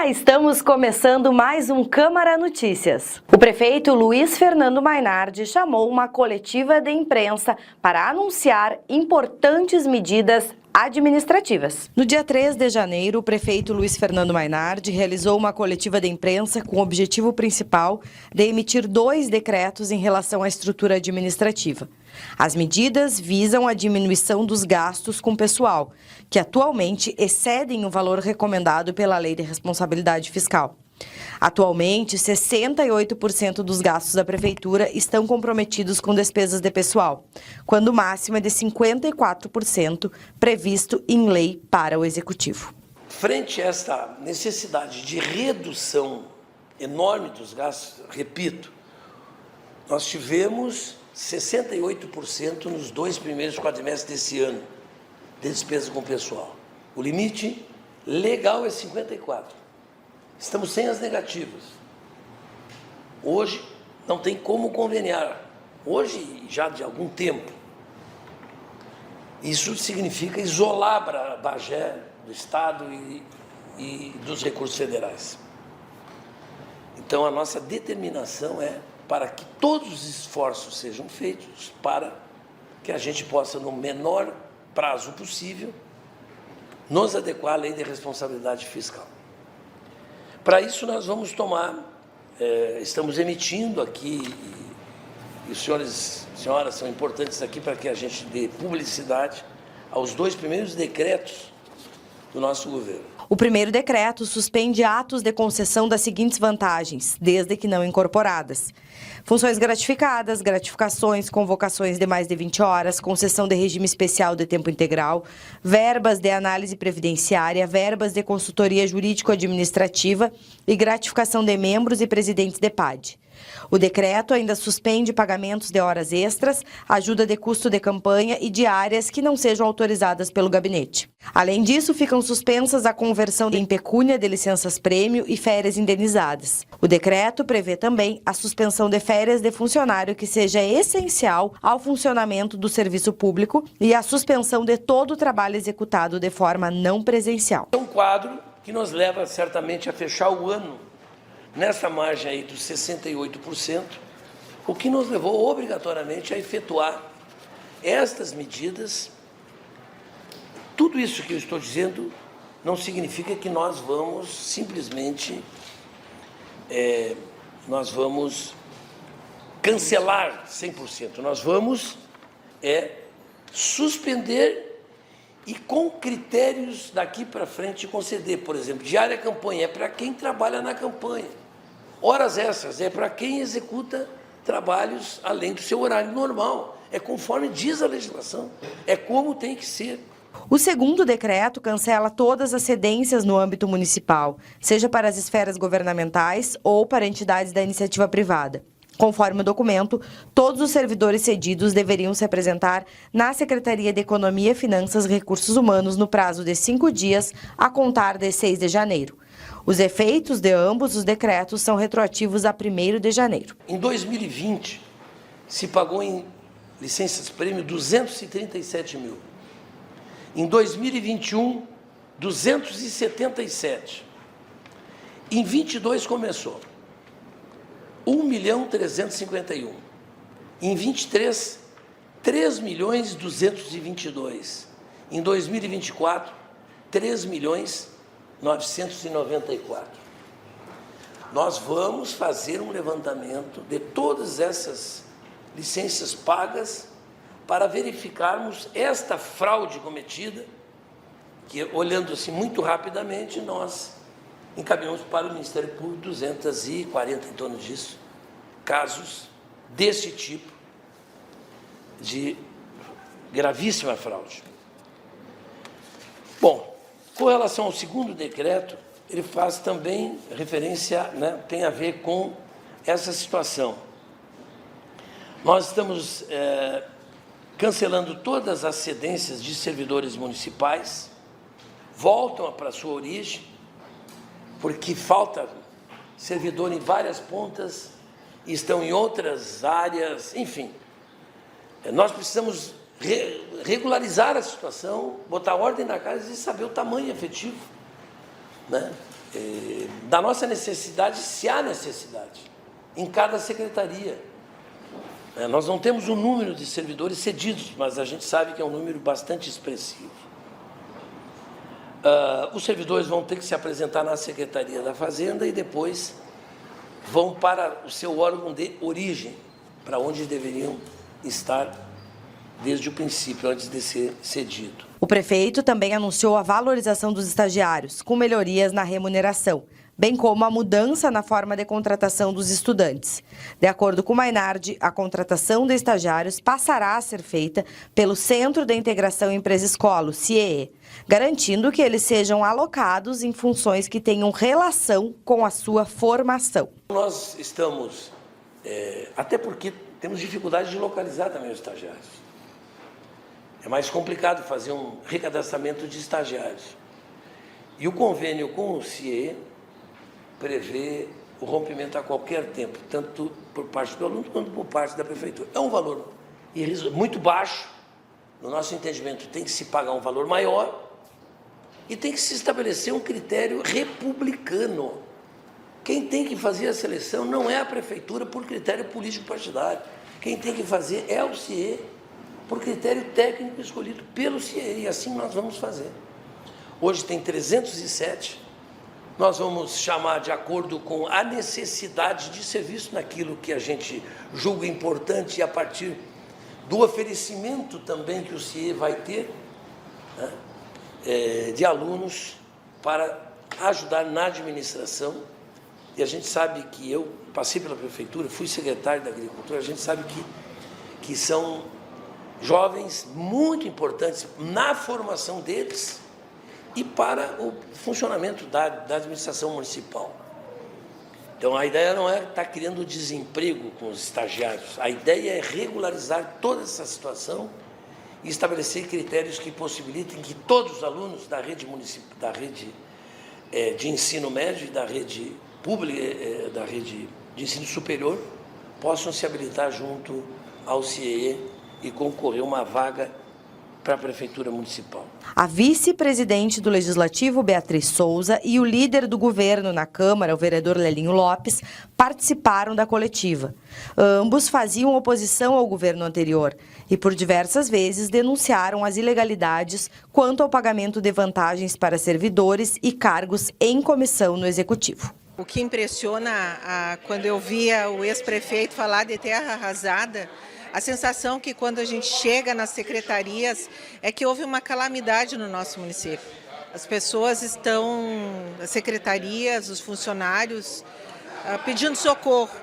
Olá, estamos começando mais um Câmara Notícias. O prefeito Luiz Fernando Mainardi chamou uma coletiva de imprensa para anunciar importantes medidas administrativas. No dia 3 de janeiro, o prefeito Luiz Fernando Mainardi realizou uma coletiva de imprensa com o objetivo principal de emitir 2 decretos em relação à estrutura administrativa. As medidas visam a diminuição dos gastos com pessoal, que atualmente excedem o valor recomendado pela Lei de Responsabilidade Fiscal. Atualmente, 68% dos gastos da Prefeitura estão comprometidos com despesas de pessoal, quando o máximo é de 54% previsto em lei para o Executivo. Frente a esta necessidade de redução enorme dos gastos, repito, nós tivemos 68% nos 2 primeiros quadrimestres desse ano de despesa com pessoal. O limite legal é 54%. Estamos sem as negativas. Hoje não tem como conveniar. Hoje, já de algum tempo. Isso significa isolar Bagé do Estado e dos recursos federais. Então, a nossa determinação é para que todos os esforços sejam feitos para que a gente possa, no menor prazo possível, nos adequar à Lei de Responsabilidade Fiscal. Para isso, nós vamos estamos emitindo aqui, e os senhores e senhoras são importantes aqui para que a gente dê publicidade aos 2 primeiros decretos do nosso governo. O primeiro decreto suspende atos de concessão das seguintes vantagens, desde que não incorporadas: funções gratificadas, gratificações, convocações de mais de 20 horas, concessão de regime especial de tempo integral, verbas de análise previdenciária, verbas de consultoria jurídico-administrativa e gratificação de membros e presidentes de PAD. O decreto ainda suspende pagamentos de horas extras, ajuda de custo de campanha e diárias que não sejam autorizadas pelo gabinete. Além disso, ficam suspensas a conversão em pecúnia de licenças-prêmio e férias indenizadas. O decreto prevê também a suspensão de férias de funcionário que seja essencial ao funcionamento do serviço público e a suspensão de todo o trabalho executado de forma não presencial. É um quadro que nos leva certamente a fechar o ano nessa margem aí dos 68%, o que nos levou obrigatoriamente a efetuar estas medidas. Tudo isso que eu estou dizendo não significa que nós vamos simplesmente cancelar 100%. Nós vamos suspender e com critérios daqui para frente conceder. Por exemplo, diária campanha é para quem trabalha na campanha. Horas extras é para quem executa trabalhos além do seu horário normal. É conforme diz a legislação, é como tem que ser. O segundo decreto cancela todas as cedências no âmbito municipal, seja para as esferas governamentais ou para entidades da iniciativa privada. Conforme o documento, todos os servidores cedidos deveriam se apresentar na Secretaria de Economia, Finanças e Recursos Humanos no prazo de 5 dias, a contar de 6 de janeiro. Os efeitos de ambos os decretos são retroativos a 1º de janeiro. Em 2020, se pagou em licenças-prêmio 237 mil. Em 2021, 277. Em 22 começou 1.351. Em 23, 3.222. Em 2024, 3.994. Nós vamos fazer um levantamento de todas essas licenças pagas para verificarmos esta fraude cometida, que, olhando assim muito rapidamente, nós encaminhamos para o Ministério Público 240, em torno disso, casos desse tipo de gravíssima fraude. Bom, com relação ao segundo decreto, ele faz também referência, tem a ver com essa situação. Nós estamos cancelando todas as cedências de servidores municipais, voltam para a sua origem, porque falta servidor em várias pontas, estão em outras áreas, enfim. Nós precisamos regularizar a situação, botar ordem na casa e saber o tamanho efetivo, da nossa necessidade, se há necessidade, em cada secretaria. Nós não temos um número de servidores cedidos, mas a gente sabe que é um número bastante expressivo. Os servidores vão ter que se apresentar na Secretaria da Fazenda e depois vão para o seu órgão de origem, para onde deveriam estar desde o princípio, antes de ser cedido. O prefeito também anunciou a valorização dos estagiários, com melhorias na remuneração, bem como a mudança na forma de contratação dos estudantes. De acordo com o Mainardi, a contratação de estagiários passará a ser feita pelo Centro de Integração Empresa-Escola, CIEE, garantindo que eles sejam alocados em funções que tenham relação com a sua formação. Nós estamos, até porque temos dificuldade de localizar também os estagiários. É mais complicado fazer um recadastramento de estagiários. E o convênio com o CIE prevê o rompimento a qualquer tempo, tanto por parte do aluno quanto por parte da prefeitura. É um valor muito baixo, no nosso entendimento tem que se pagar um valor maior e tem que se estabelecer um critério republicano. Quem tem que fazer a seleção não é a prefeitura por critério político partidário. Quem tem que fazer é o CIE, por critério técnico escolhido pelo CIE, e assim nós vamos fazer. Hoje tem 307, nós vamos chamar de acordo com a necessidade de serviço naquilo que a gente julga importante e a partir do oferecimento também que o CIE vai ter, né, de alunos para ajudar na administração. E a gente sabe que eu passei pela prefeitura, fui secretário da Agricultura, a gente sabe que são jovens muito importantes na formação deles e para o funcionamento da administração municipal. Então, a ideia não é estar criando desemprego com os estagiários, a ideia é regularizar toda essa situação e estabelecer critérios que possibilitem que todos os alunos da rede de ensino médio e da rede pública, da rede de ensino superior, possam se habilitar junto ao CIE e concorrer a uma vaga para a Prefeitura Municipal. A vice-presidente do Legislativo, Beatriz Souza, e o líder do governo na Câmara, o vereador Lelinho Lopes, participaram da coletiva. Ambos faziam oposição ao governo anterior e, por diversas vezes, denunciaram as ilegalidades quanto ao pagamento de vantagens para servidores e cargos em comissão no Executivo. O que impressiona, quando eu via o ex-prefeito falar de terra arrasada, a sensação que quando a gente chega nas secretarias é que houve uma calamidade no nosso município. As pessoas estão, as secretarias, os funcionários, pedindo socorro.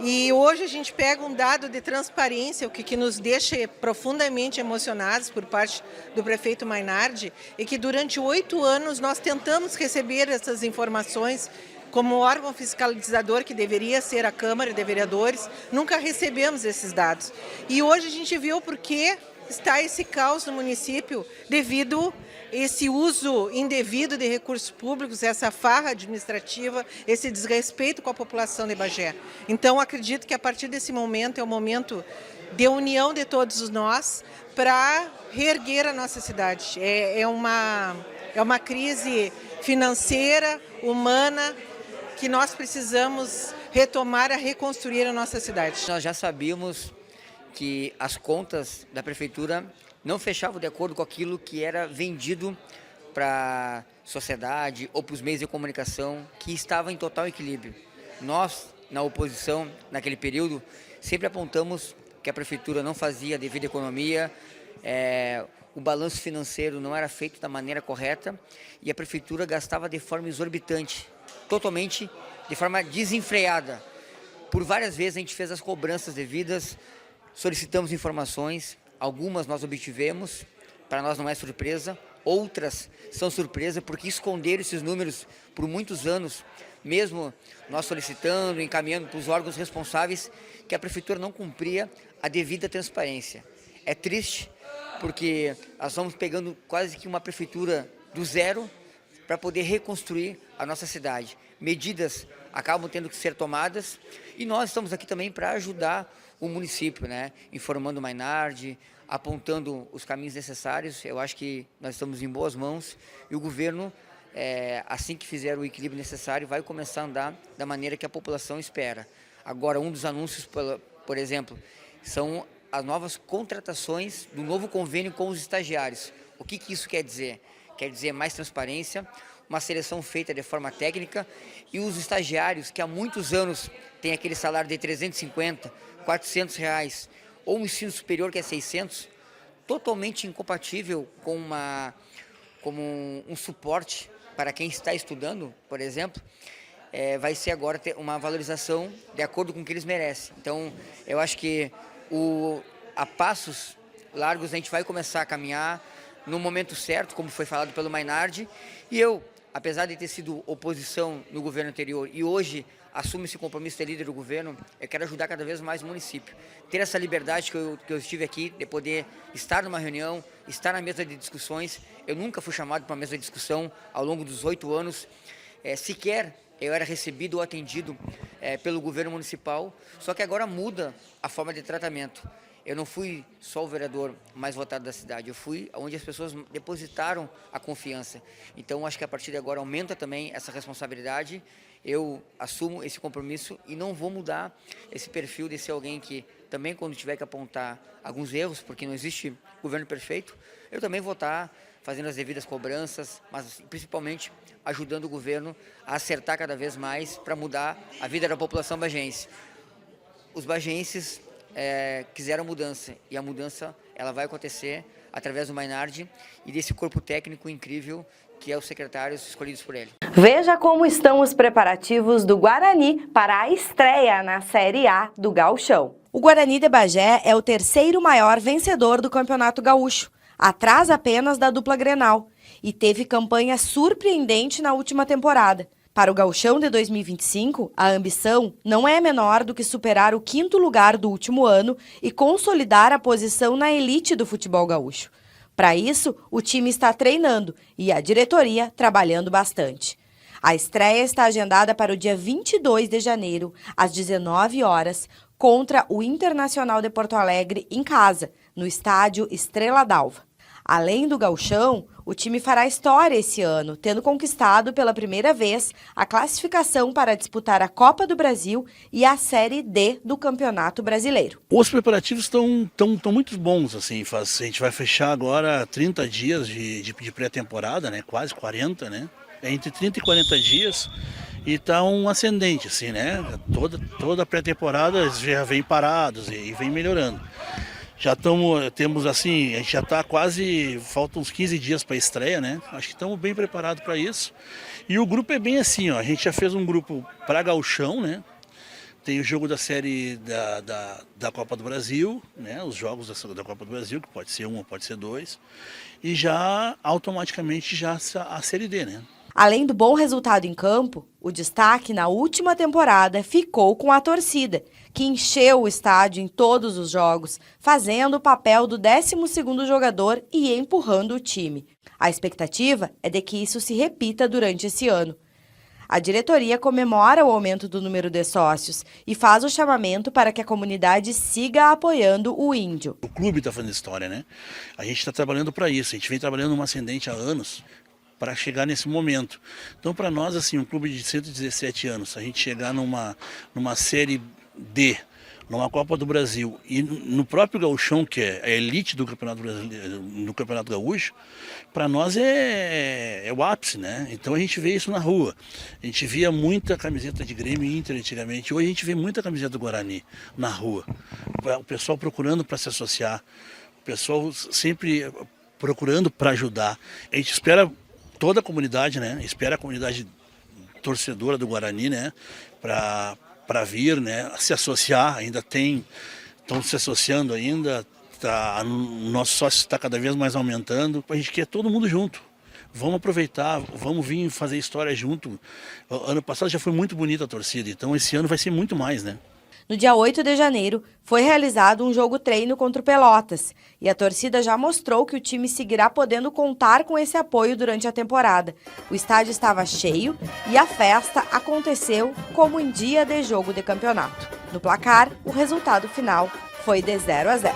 E hoje a gente pega um dado de transparência, o que nos deixa profundamente emocionados por parte do prefeito Mainardi, e que durante 8 anos nós tentamos receber essas informações como órgão fiscalizador, que deveria ser a Câmara de Vereadores, nunca recebemos esses dados. E hoje a gente viu por que está esse caos no município devido a esse uso indevido de recursos públicos, essa farra administrativa, esse desrespeito com a população de Bagé. Então, acredito que a partir desse momento é o momento de união de todos nós para reerguer a nossa cidade. É uma crise financeira, humana, que nós precisamos retomar a reconstruir a nossa cidade. Nós já sabíamos que as contas da prefeitura não fechavam de acordo com aquilo que era vendido para a sociedade ou para os meios de comunicação, que estava em total equilíbrio. Nós, na oposição, naquele período, sempre apontamos que a prefeitura não fazia a devida economia, o balanço financeiro não era feito da maneira correta e a prefeitura gastava de forma exorbitante, totalmente de forma desenfreada. Por várias vezes a gente fez as cobranças devidas, solicitamos informações, algumas nós obtivemos, para nós não é surpresa, outras são surpresa porque esconderam esses números por muitos anos, mesmo nós solicitando, encaminhando para os órgãos responsáveis, que a prefeitura não cumpria a devida transparência. É triste porque nós estamos pegando quase que uma prefeitura do zero para poder reconstruir a nossa cidade. Medidas acabam tendo que ser tomadas e nós estamos aqui também para ajudar o município, né? Informando o Mainardi, apontando os caminhos necessários. Eu acho que nós estamos em boas mãos e o governo assim que fizer o equilíbrio necessário, vai começar a andar da maneira que a população espera. Agora, um dos anúncios, por exemplo, são as novas contratações do novo convênio com os estagiários. O que isso quer dizer? Quer dizer mais transparência, uma seleção feita de forma técnica, e os estagiários que há muitos anos têm aquele salário de 350, 400 reais, ou um ensino superior que é 600, totalmente incompatível com um suporte para quem está estudando, por exemplo, vai ser agora ter uma valorização de acordo com o que eles merecem. Então, eu acho que a passos largos a gente vai começar a caminhar no momento certo, como foi falado pelo Mainardi, e eu, apesar de ter sido oposição no governo anterior e hoje assumo esse compromisso de líder do governo, eu quero ajudar cada vez mais o município. Ter essa liberdade que eu estive aqui, de poder estar numa reunião, estar na mesa de discussões. Eu nunca fui chamado para uma mesa de discussão ao longo dos 8 anos. Sequer eu era recebido ou atendido pelo governo municipal, só que agora muda a forma de tratamento. Eu não fui só o vereador mais votado da cidade, eu fui onde as pessoas depositaram a confiança. Então, acho que a partir de agora aumenta também essa responsabilidade. Eu assumo esse compromisso e não vou mudar esse perfil de ser alguém que também, quando tiver que apontar alguns erros, porque não existe governo perfeito, eu também vou estar fazendo as devidas cobranças, mas principalmente ajudando o governo a acertar cada vez mais para mudar a vida da população bagense. Os bagenses quiseram mudança, e a mudança ela vai acontecer através do Mainardi e desse corpo técnico incrível que é os secretários escolhidos por ele. Veja como estão os preparativos do Guarani para a estreia na Série A do Gauchão. O Guarani de Bagé é o terceiro maior vencedor do Campeonato Gaúcho, atrás apenas da dupla Grenal, e teve campanha surpreendente na última temporada. Para o Gauchão de 2025, a ambição não é menor do que superar o 5º lugar do último ano e consolidar a posição na elite do futebol gaúcho. Para isso, o time está treinando e a diretoria trabalhando bastante. A estreia está agendada para o dia 22 de janeiro, às 19 horas, contra o Internacional de Porto Alegre em casa, no estádio Estrela d'Alva. Além do gauchão, o time fará história esse ano, tendo conquistado pela primeira vez a classificação para disputar a Copa do Brasil e a Série D do Campeonato Brasileiro. Os preparativos estão muito bons, assim, a gente vai fechar agora 30 dias de pré-temporada, né? Quase 40, né? Entre 30 e 40 dias e está um ascendente, assim, né? Toda a pré-temporada já vem parados e vem melhorando. Temos assim, a gente já está quase, faltam uns 15 dias para a estreia, né? Acho que estamos bem preparados para isso. E o grupo é bem assim, ó, a gente já fez um grupo para gauchão, né? Tem o jogo da série da Copa do Brasil, né? Os jogos da Copa do Brasil, que pode ser 1 ou pode ser 2. E já automaticamente já a Série D, né? Além do bom resultado em campo, o destaque na última temporada ficou com a torcida, que encheu o estádio em todos os jogos, fazendo o papel do 12º jogador e empurrando o time. A expectativa é de que isso se repita durante esse ano. A diretoria comemora o aumento do número de sócios e faz o chamamento para que a comunidade siga apoiando o Índio. O clube está fazendo história, né? A gente está trabalhando para isso, a gente vem trabalhando numa ascendente há anos, para chegar nesse momento. Então, para nós, assim, um clube de 117 anos, a gente chegar numa Série D, numa Copa do Brasil e no próprio gauchão, que é a elite do Campeonato Brasileiro, no Campeonato Gaúcho, para nós é o ápice, né? Então a gente vê isso na rua. A gente via muita camiseta de Grêmio e Inter antigamente, hoje a gente vê muita camiseta do Guarani na rua. O pessoal procurando para se associar, o pessoal sempre procurando para ajudar. A gente espera toda a comunidade, né? Espera a comunidade torcedora do Guarani, né? Para vir, né? Se associar, estão se associando ainda. O nosso sócio está cada vez mais aumentando. A gente quer todo mundo junto. Vamos aproveitar, vamos vir fazer história junto. Ano passado já foi muito bonita a torcida, então esse ano vai ser muito mais, né? No dia 8 de janeiro, foi realizado um jogo-treino contra o Pelotas e a torcida já mostrou que o time seguirá podendo contar com esse apoio durante a temporada. O estádio estava cheio e a festa aconteceu como em dia de jogo de campeonato. No placar, o resultado final foi de 0-0.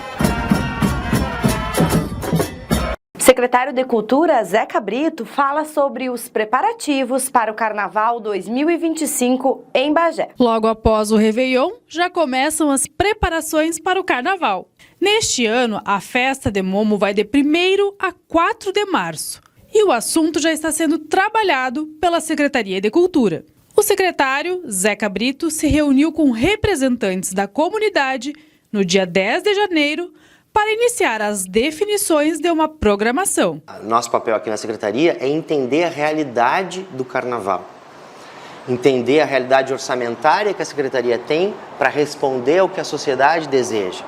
secretário de Cultura, Zeca Brito, fala sobre os preparativos para o Carnaval 2025 em Bagé. Logo após o Réveillon, já começam as preparações para o Carnaval. Neste ano, a festa de Momo vai de 1º a 4 de março. E o assunto já está sendo trabalhado pela Secretaria de Cultura. O secretário, Zeca Brito, se reuniu com representantes da comunidade no dia 10 de janeiro para iniciar as definições de uma programação. Nosso papel aqui na Secretaria é entender a realidade do Carnaval. Entender a realidade orçamentária que a Secretaria tem para responder ao que a sociedade deseja.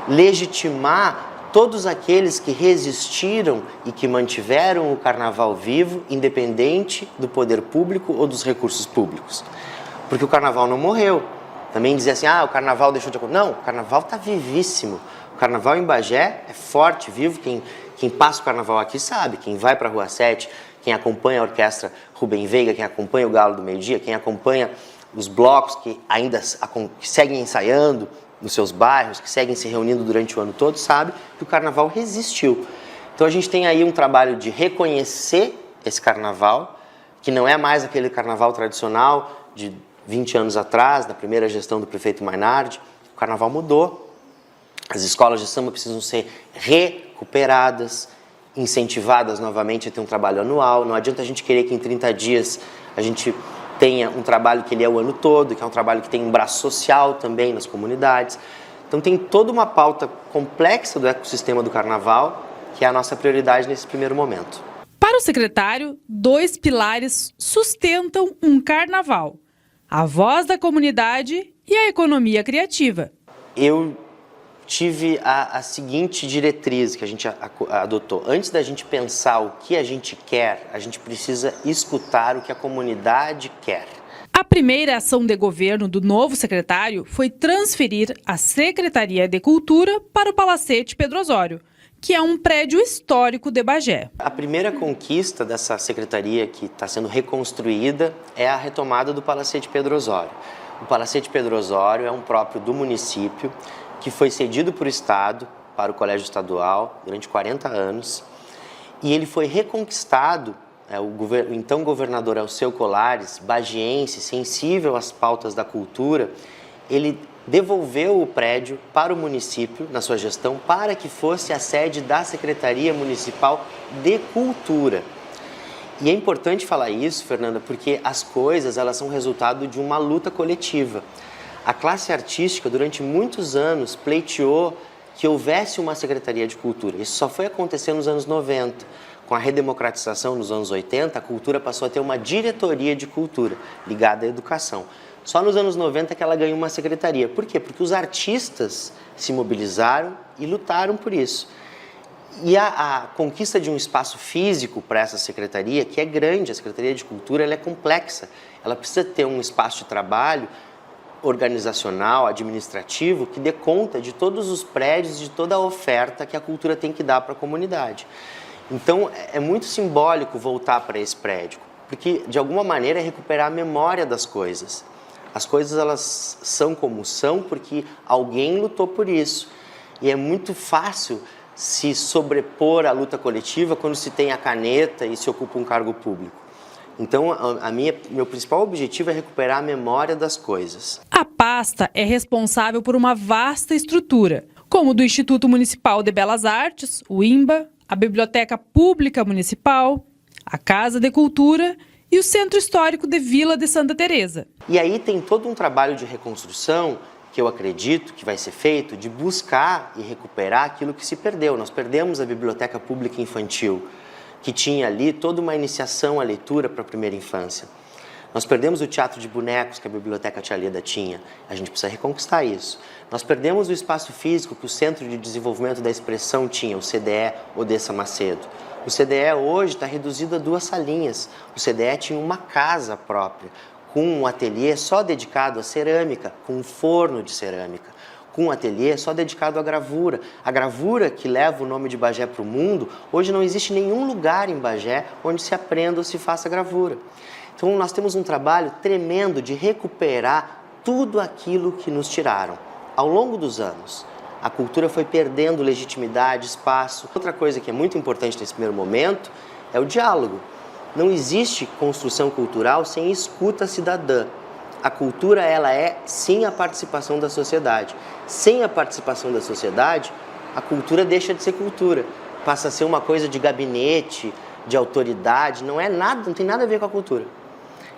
Legitimar todos aqueles que resistiram e que mantiveram o Carnaval vivo, independente do poder público ou dos recursos públicos. Porque o Carnaval não morreu. Também dizer assim, o Carnaval deixou de acontecer. Não, o Carnaval está vivíssimo. O Carnaval em Bagé é forte, vivo. Quem passa o Carnaval aqui sabe. Quem vai para a Rua 7, quem acompanha a orquestra Rubem Veiga, quem acompanha o Galo do Meio-Dia, quem acompanha os blocos que ainda seguem ensaiando nos seus bairros, que seguem se reunindo durante o ano todo, sabe que o Carnaval resistiu. Então a gente tem aí um trabalho de reconhecer esse Carnaval, que não é mais aquele Carnaval tradicional de 20 anos atrás, da primeira gestão do prefeito Mainardi. O Carnaval mudou. As escolas de samba precisam ser recuperadas, incentivadas novamente a ter um trabalho anual. Não adianta a gente querer que em 30 dias a gente tenha um trabalho que ele é o ano todo, que é um trabalho que tem um braço social também nas comunidades. Então tem toda uma pauta complexa do ecossistema do Carnaval, que é a nossa prioridade nesse primeiro momento. Para o secretário, 2 pilares sustentam um Carnaval: a voz da comunidade e a economia criativa. Eu tive a seguinte diretriz que a gente adotou. Antes da gente pensar o que a gente quer, a gente precisa escutar o que a comunidade quer. A primeira ação de governo do novo secretário foi transferir a Secretaria de Cultura para o Palacete Pedro Osório, que é um prédio histórico de Bagé. A primeira conquista dessa secretaria que está sendo reconstruída é a retomada do Palacete Pedro Osório. O Palacete Pedro Osório é um próprio do município, que foi cedido por Estado para o Colégio Estadual durante 40 anos, e ele foi reconquistado, o então governador Alceu Colares, bagiense, sensível às pautas da cultura, ele devolveu o prédio para o município, na sua gestão, para que fosse a sede da Secretaria Municipal de Cultura. E é importante falar isso, Fernanda, porque as coisas elas são resultado de uma luta coletiva. A classe artística, durante muitos anos, pleiteou que houvesse uma Secretaria de Cultura. Isso só foi acontecer nos anos 90. Com a redemocratização nos anos 80, a cultura passou a ter uma diretoria de cultura, ligada à educação. Só nos anos 90 que ela ganhou uma secretaria. Por quê? Porque os artistas se mobilizaram e lutaram por isso. E a conquista de um espaço físico para essa secretaria, que é grande, a Secretaria de Cultura ela é complexa. Ela precisa ter um espaço de trabalho organizacional, administrativo, que dê conta de todos os prédios, de toda a oferta que a cultura tem que dar para a comunidade. Então, é muito simbólico voltar para esse prédio, porque, de alguma maneira, é recuperar a memória das coisas. As coisas, elas são como são porque alguém lutou por isso. E é muito fácil se sobrepor à luta coletiva quando se tem a caneta e se ocupa um cargo público. Então, meu principal objetivo é recuperar a memória das coisas. A pasta é responsável por uma vasta estrutura, como do Instituto Municipal de Belas Artes, o IMBA, a Biblioteca Pública Municipal, a Casa de Cultura e o Centro Histórico de Vila de Santa Teresa. E aí tem todo um trabalho de reconstrução que eu acredito que vai ser feito de buscar e recuperar aquilo que se perdeu. Nós perdemos a Biblioteca Pública Infantil, que tinha ali toda uma iniciação à leitura para a primeira infância. Nós perdemos o teatro de bonecos que a Biblioteca Tia Leda tinha. A gente precisa reconquistar isso. Nós perdemos o espaço físico que o Centro de Desenvolvimento da Expressão tinha, o CDE Odessa Macedo. O CDE hoje está reduzido a 2 salinhas. O CDE tinha uma casa própria, com um ateliê só dedicado à cerâmica, com um forno de cerâmica, com um ateliê só dedicado à gravura. A gravura que leva o nome de Bagé para o mundo, hoje não existe nenhum lugar em Bagé onde se aprenda ou se faça gravura. Então nós temos um trabalho tremendo de recuperar tudo aquilo que nos tiraram ao longo dos anos. a cultura foi perdendo legitimidade, espaço. Outra coisa que é muito importante nesse primeiro momento é o diálogo. Não existe construção cultural sem escuta cidadã. A cultura, ela é sim a participação da sociedade. Sem a participação da sociedade, a cultura deixa de ser cultura. Passa a ser uma coisa de gabinete, de autoridade, não tem nada a ver com a cultura.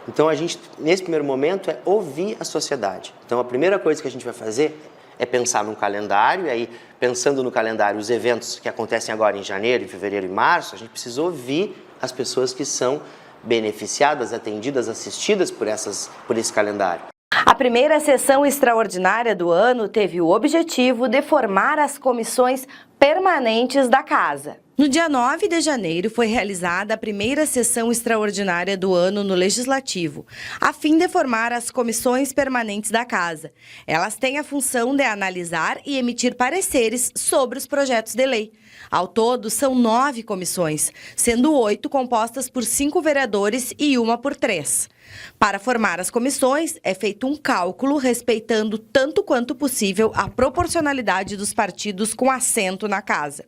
Então a gente, nesse primeiro momento, é ouvir a sociedade. Então a primeira coisa que a gente vai fazer é pensar num calendário, e aí, pensando no calendário, os eventos que acontecem agora em janeiro, em fevereiro e março, a gente precisa ouvir as pessoas que são beneficiadas, atendidas, assistidas por esse calendário. A primeira sessão extraordinária do ano teve o objetivo de formar as comissões permanentes da Casa. No dia 9 de janeiro foi realizada a primeira sessão extraordinária do ano no Legislativo, a fim de formar as comissões permanentes da Casa. Elas têm a função de analisar e emitir pareceres sobre os projetos de lei. Ao todo, são 9 comissões, sendo 8 compostas por 5 vereadores e uma por 3. Para formar as comissões, é feito um cálculo respeitando tanto quanto possível a proporcionalidade dos partidos com assento na Casa.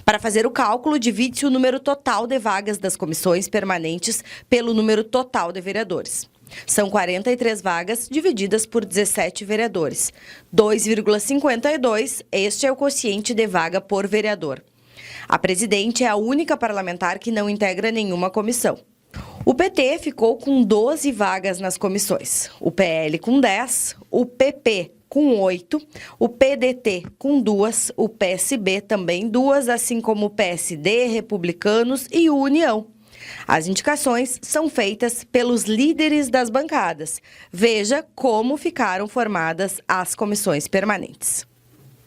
Para fazer o cálculo, divide-se o número total de vagas das comissões permanentes pelo número total de vereadores. São 43 vagas divididas por 17 vereadores. 2,52, este é o quociente de vaga por vereador. A presidente é a única parlamentar que não integra nenhuma comissão. O PT ficou com 12 vagas nas comissões, o PL com 10, o PP com 8, o PDT com 2, o PSB também 2, assim como o PSD, Republicanos e o União. As indicações são feitas pelos líderes das bancadas. Veja como ficaram formadas as comissões permanentes.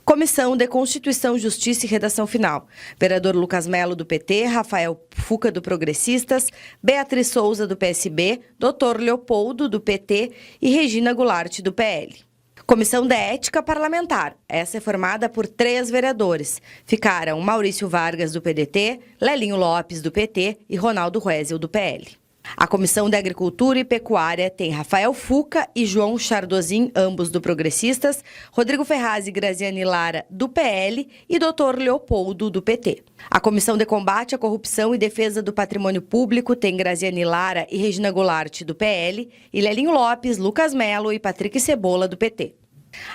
Comissão de Constituição, Justiça e Redação Final. Vereador Lucas Melo, do PT, Rafael Fuca, do Progressistas, Beatriz Souza, do PSB, Dr. Leopoldo, do PT e Regina Goulart, do PL. Comissão de Ética Parlamentar. Essa é formada por 3 vereadores. Ficaram Maurício Vargas, do PDT, Lelinho Lopes, do PT e Ronaldo Ruezel, do PL. A Comissão de Agricultura e Pecuária tem Rafael Fuca e João Chardozin, ambos do Progressistas, Rodrigo Ferraz e Graziane Lara, do PL e Dr. Leopoldo, do PT. A Comissão de Combate à Corrupção e Defesa do Patrimônio Público tem Graziane Lara e Regina Goulart, do PL, e Lelinho Lopes, Lucas Melo e Patrick Cebola, do PT.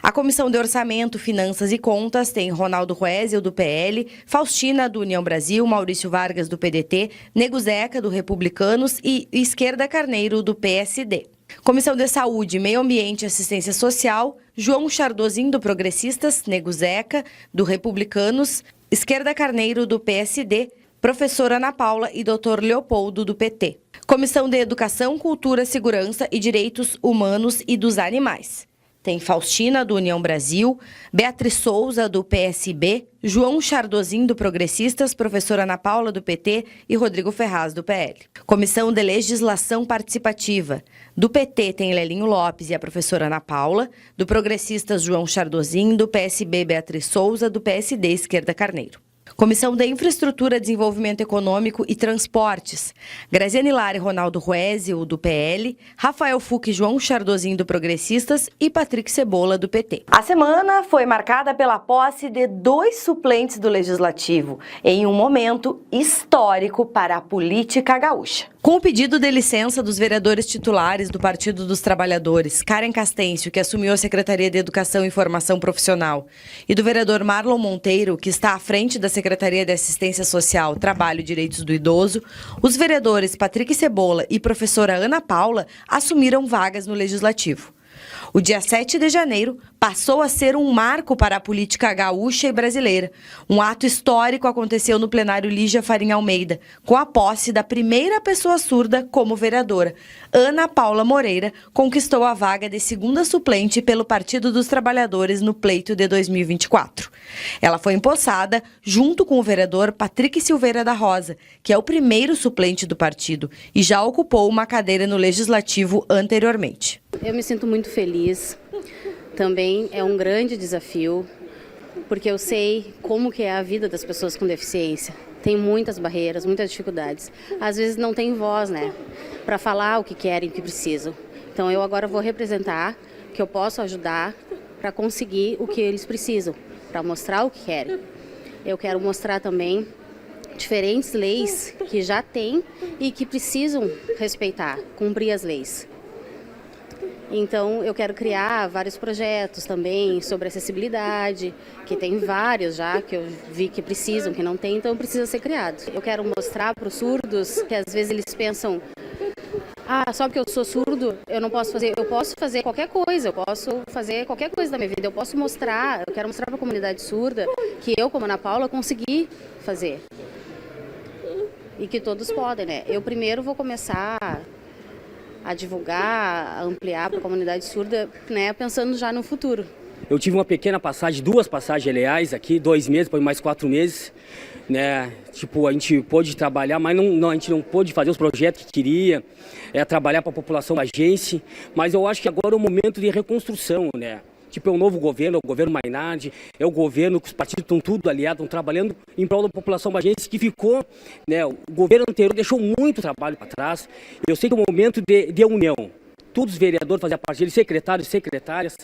A Comissão de Orçamento, Finanças e Contas tem Ronaldo Ruezel, do PL, Faustina, do União Brasil, Maurício Vargas, do PDT, Nego Zeca, do Republicanos e Esquerda Carneiro, do PSD. Comissão de Saúde, Meio Ambiente e Assistência Social, João Chardozin, do Progressistas, Nego Zeca, do Republicanos, Esquerda Carneiro, do PSD, Professora Ana Paula e Dr. Leopoldo, do PT. Comissão de Educação, Cultura, Segurança e Direitos Humanos e dos Animais. Tem Faustina, do União Brasil, Beatriz Souza, do PSB, João Chardozin, do Progressistas, Professora Ana Paula, do PT e Rodrigo Ferraz, do PL. Comissão de Legislação Participativa. Do PT tem Lelinho Lopes e a professora Ana Paula, do Progressistas, João Chardozin, do PSB, Beatriz Souza, do PSD, Esquerda Carneiro. Comissão de Infraestrutura, Desenvolvimento Econômico e Transportes. Graziane Lara e Ronaldo Ruezel, do PL, Rafael Fuca e João Chardozin, do Progressistas e Patrick Cebola, do PT. A semana foi marcada pela posse de 2 suplentes do Legislativo, em um momento histórico para a política gaúcha. Com o pedido de licença dos vereadores titulares do Partido dos Trabalhadores, Karen Castêncio, que assumiu a Secretaria de Educação e Formação Profissional, e do vereador Marlon Monteiro, que está à frente da Secretaria de Assistência Social, Trabalho e Direitos do Idoso, os vereadores Patrick Cebola e professora Ana Paula assumiram vagas no Legislativo. O dia 7 de janeiro passou a ser um marco para a política gaúcha e brasileira. Um ato histórico aconteceu no plenário Lígia Farinha Almeida, com a posse da primeira pessoa surda como vereadora. Ana Paula Moreira conquistou a vaga de segunda suplente pelo Partido dos Trabalhadores no pleito de 2024. Ela foi empossada junto com o vereador Patrick Silveira da Rosa, que é o primeiro suplente do partido e já ocupou uma cadeira no Legislativo anteriormente. Eu me sinto muito feliz. Também é um grande desafio, porque eu sei como que é a vida das pessoas com deficiência. Tem muitas barreiras, muitas dificuldades. Às vezes não tem voz, para falar o que querem, o que precisam. Então eu agora vou representar, que eu posso ajudar para conseguir o que eles precisam. para mostrar o que querem. Eu quero mostrar também diferentes leis que já tem e que precisam respeitar, cumprir as leis. Então, eu quero criar vários projetos também sobre acessibilidade, que tem vários já, que eu vi que precisam, que não tem, então precisa ser criado. Eu quero mostrar para os surdos que às vezes eles pensam, só porque eu sou surdo, eu não posso fazer. Eu posso fazer qualquer coisa, eu posso fazer qualquer coisa da minha vida. Eu posso mostrar, eu quero mostrar para a comunidade surda que eu, como Ana Paula, consegui fazer. E que todos podem, né? Eu primeiro vou começar a divulgar, a ampliar para a comunidade surda, né, pensando já no futuro. Eu tive uma pequena passagem, 2 passagens, aliás, aqui, 2 meses, depois mais 4 meses, né? Tipo, a gente pôde trabalhar, mas a gente não pôde fazer os projetos que queria, trabalhar para a população da agência, mas eu acho que agora é o momento de reconstrução, né? Tipo, é um novo governo, é o governo Mainardi, é o governo que os partidos estão tudo aliados, estão trabalhando em prol da população bagense que ficou, né? O governo anterior deixou muito trabalho para trás. Eu sei que é um momento de união. Todos os vereadores faziam parte deles, secretários, secretárias,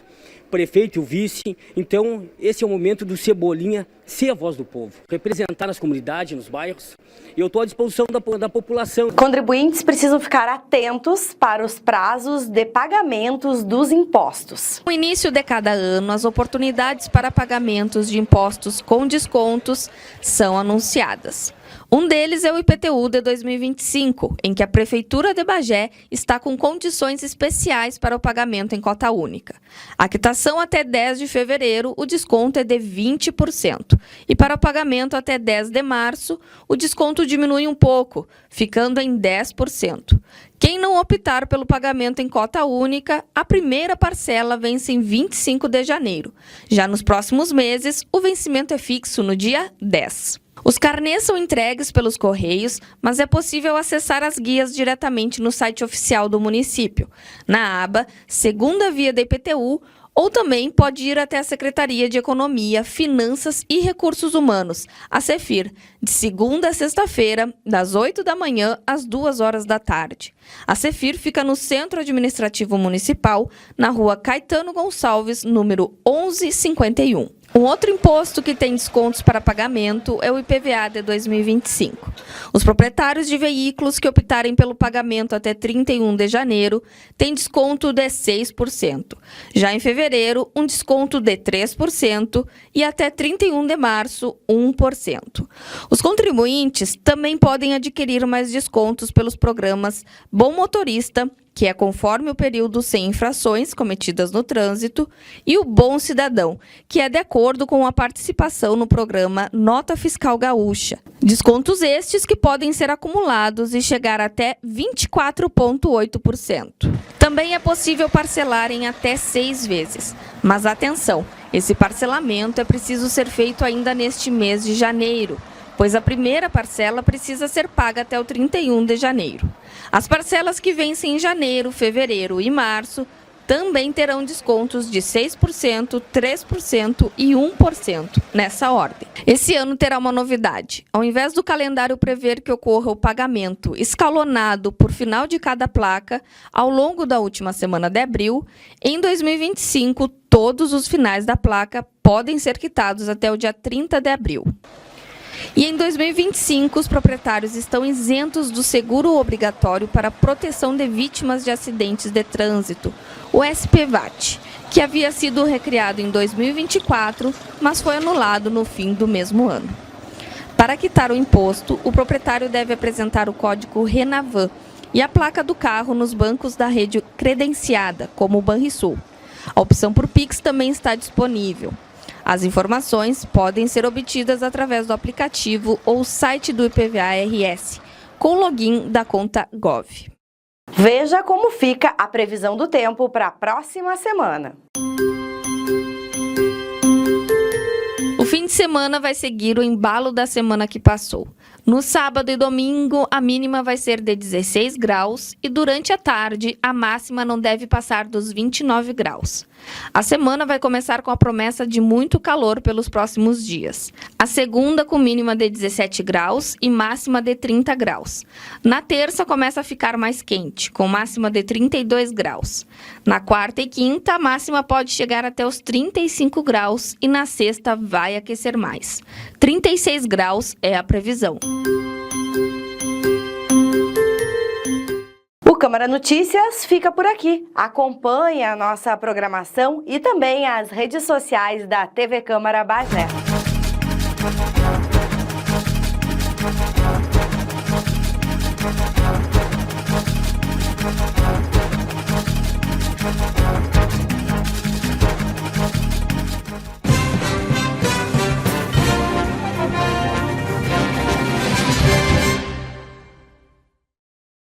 prefeito e o vice. Então, esse é o momento do Cebolinha ser a voz do povo, representar nas comunidades, nos bairros. E eu estou à disposição da população. Contribuintes precisam ficar atentos para os prazos de pagamentos dos impostos. No início de cada ano, as oportunidades para pagamentos de impostos com descontos são anunciadas. Um deles é o IPTU de 2025, em que a Prefeitura de Bagé está com condições especiais para o pagamento em cota única. A quitação até 10 de fevereiro, o desconto é de 20%. E para o pagamento até 10 de março, o desconto diminui um pouco, ficando em 10%. Quem não optar pelo pagamento em cota única, a primeira parcela vence em 25 de janeiro. Já nos próximos meses, o vencimento é fixo no dia 10. Os carnês são entregues pelos Correios, mas é possível acessar as guias diretamente no site oficial do município, na aba Segunda Via da IPTU, ou também pode ir até a Secretaria de Economia, Finanças e Recursos Humanos, a CEFIR, de segunda a sexta-feira, das 8 da manhã às 2 horas da tarde. A CEFIR fica no Centro Administrativo Municipal, na rua Caetano Gonçalves, número 1151. Um outro imposto que tem descontos para pagamento é o IPVA de 2025. Os proprietários de veículos que optarem pelo pagamento até 31 de janeiro têm desconto de 6%. Já em fevereiro, um desconto de 3% e até 31 de março, 1%. Os contribuintes também podem adquirir mais descontos pelos programas Bom Motorista, que é conforme o período sem infrações cometidas no trânsito, e o Bom Cidadão, que é de acordo com a participação no programa Nota Fiscal Gaúcha. Descontos estes que podem ser acumulados e chegar até 24,8%. Também é possível parcelar em até 6 vezes. Mas atenção, esse parcelamento é preciso ser feito ainda neste mês de janeiro, pois a primeira parcela precisa ser paga até o 31 de janeiro. As parcelas que vencem em janeiro, fevereiro e março também terão descontos de 6%, 3% e 1% nessa ordem. Esse ano terá uma novidade. Ao invés do calendário prever que ocorra o pagamento escalonado por final de cada placa ao longo da última semana de abril, em 2025 todos os finais da placa podem ser quitados até o dia 30 de abril. E em 2025, os proprietários estão isentos do seguro obrigatório para proteção de vítimas de acidentes de trânsito, o SPVAT, que havia sido recriado em 2024, mas foi anulado no fim do mesmo ano. Para quitar o imposto, o proprietário deve apresentar o código RENAVAN e a placa do carro nos bancos da rede credenciada, como o Banrisul. A opção por Pix também está disponível. As informações podem ser obtidas através do aplicativo ou site do IPVA-RS, com login da conta Gov. Veja como fica a previsão do tempo para a próxima semana. O fim de semana vai seguir o embalo da semana que passou. No sábado e domingo, a mínima vai ser de 16 graus e durante a tarde, a máxima não deve passar dos 29 graus. A semana vai começar com a promessa de muito calor pelos próximos dias. A segunda com mínima de 17 graus e máxima de 30 graus. Na terça começa a ficar mais quente, com máxima de 32 graus. Na quarta e quinta, a máxima pode chegar até os 35 graus e na sexta vai aquecer mais. 36 graus é a previsão. O Câmara Notícias fica por aqui. Acompanhe a nossa programação e também as redes sociais da TV Câmara Bagé.